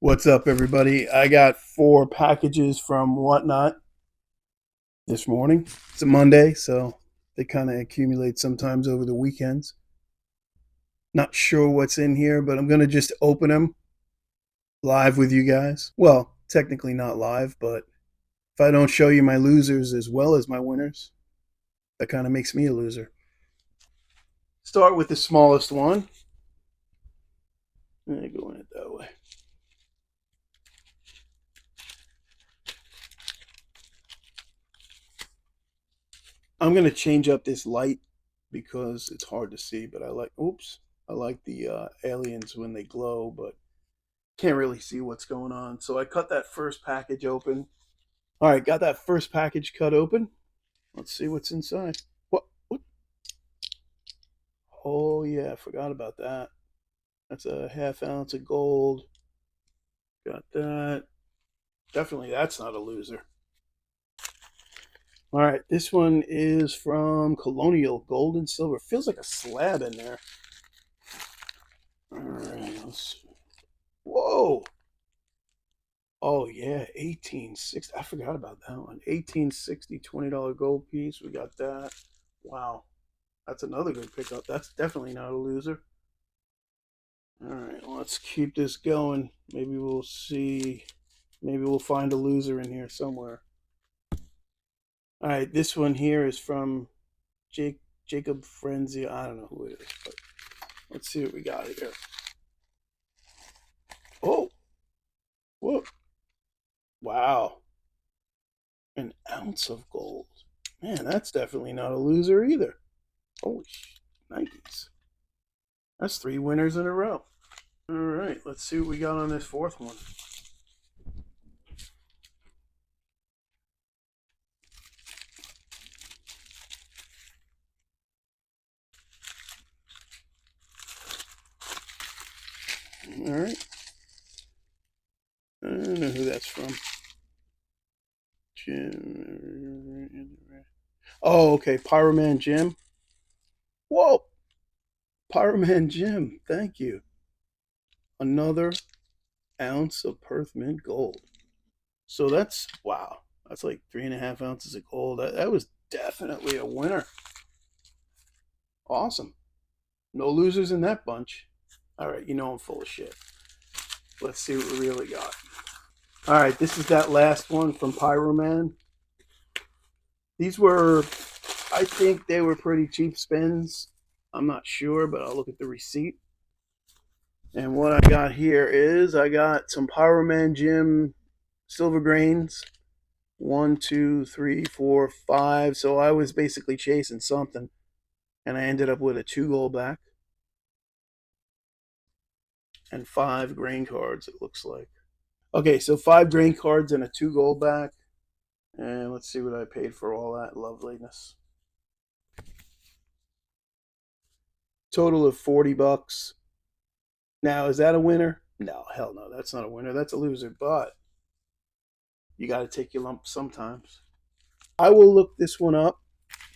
What's up, everybody? I got 4 packages from Whatnot this morning. It's a Monday, so they kind of accumulate sometimes over the weekends. Not sure what's in here, but I'm going to just open them live with you guys. Well, technically not live, but if I don't show you my losers as well as my winners, that kind of makes me a loser. Start with the smallest one. I'm going to go in it that way. I'm going to change up this light because it's hard to see, but I like the aliens when they glow, but can't really see what's going on. So I cut that first package open. All right, got that first package cut open. Let's see what's inside. What? Oh, yeah, I forgot about that. That's a half ounce of gold. Got that. Definitely, that's not a loser. All right, this one is from Colonial Gold and Silver. Feels like a slab in there. All right, let's. Whoa! Oh yeah, 1860. I forgot about that one. 1860 $20 gold piece. We got that. Wow. That's another good pickup. That's definitely not a loser. All right, let's keep this going. Maybe we'll see. Maybe we'll find a loser in here somewhere. All right, this one here is from Jacob Frenzy. I don't know who it is, but let's see what we got here. Oh, whoa. Wow. An ounce of gold. Man, that's definitely not a loser either. Holy Nikes. That's 3 winners in a row. All right, let's see what we got on this fourth one. All right. I don't know who that's from. Jim. Oh, okay. Pyroman Jim. Whoa. Pyroman Jim. Thank you. Another ounce of Perth Mint gold. So that's, wow. That's like 3.5 ounces of gold. That was definitely a winner. Awesome. No losers in that bunch. All right, you know I'm full of shit. Let's see what we really got. All right, this is that last one from Pyroman. These were, I think they were pretty cheap spins. I'm not sure, but I'll look at the receipt. And what I got here is I got some Pyroman Jim silver grains. 1, 2, 3, 4, 5. So I was basically chasing something, and I ended up with a 2 gold back and 5 grain cards. It looks like. Okay, so 5 grain cards and a 2 gold back. And let's see what I paid for all that loveliness. Total of $40. Now, is that a winner? No, hell no, that's not a winner. That's a loser, but you got to take your lumps sometimes. I will look this one up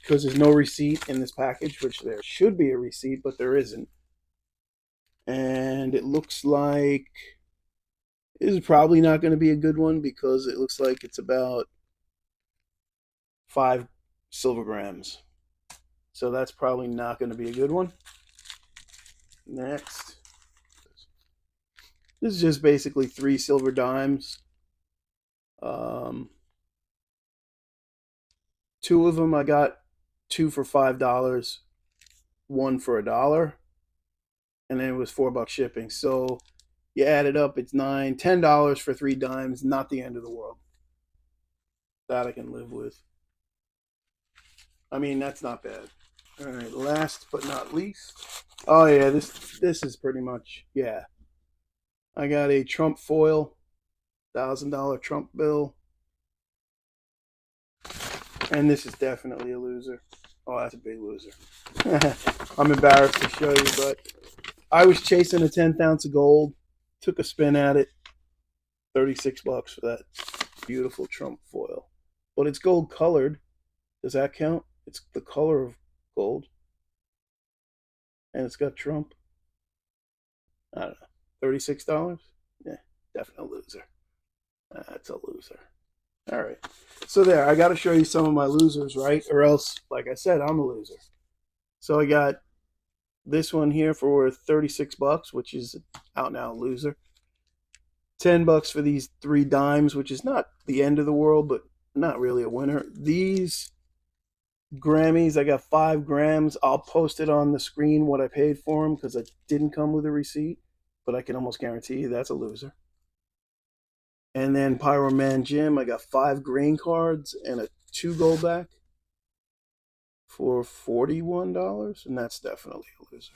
because there's no receipt in this package, which there should be a receipt, but there isn't. And it looks like this is probably not going to be a good one because it looks like it's about 5 silver grams. So that's probably not going to be a good one. Next. This is just basically 3 silver dimes. 2 of them I got 2 for $5, 1 for $1, and then it was $4 shipping. So you add it up, it's $9, $10 for 3 dimes. Not the end of the world. That I can live with. I mean, that's not bad. All right, last but not least. Oh yeah, this is pretty much, yeah. I got a Trump foil, $1,000 Trump bill, and this is definitely a loser. Oh, that's a big loser. I'm embarrassed to show you, but I was chasing a 10th ounce of gold, took a spin at it, $36 for that beautiful Trump foil. But it's gold colored. Does that count? It's the color of gold. And it's got Trump. I don't know. $36? Yeah, definitely. That's a loser. All right. So there, I got to show you some of my losers, right? Or else, like I said, I'm a loser. So I got this one here for 36 bucks, which is out and out loser. 10 bucks for these 3 dimes, which is not the end of the world, but not really a winner. These Grammys, I got 5 grams. I'll post it on the screen what I paid for them because it didn't come with a receipt, but I can almost guarantee you that's a loser. And then Pyroman Jim, I got 5 green cards and a 2 gold back for $41, and that's definitely a loser.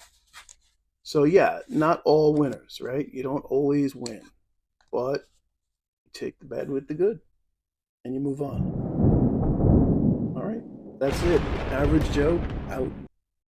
So yeah, not all winners, right? You don't always win, but you take the bad with the good and you move on. All right, that's it. Average Joe out.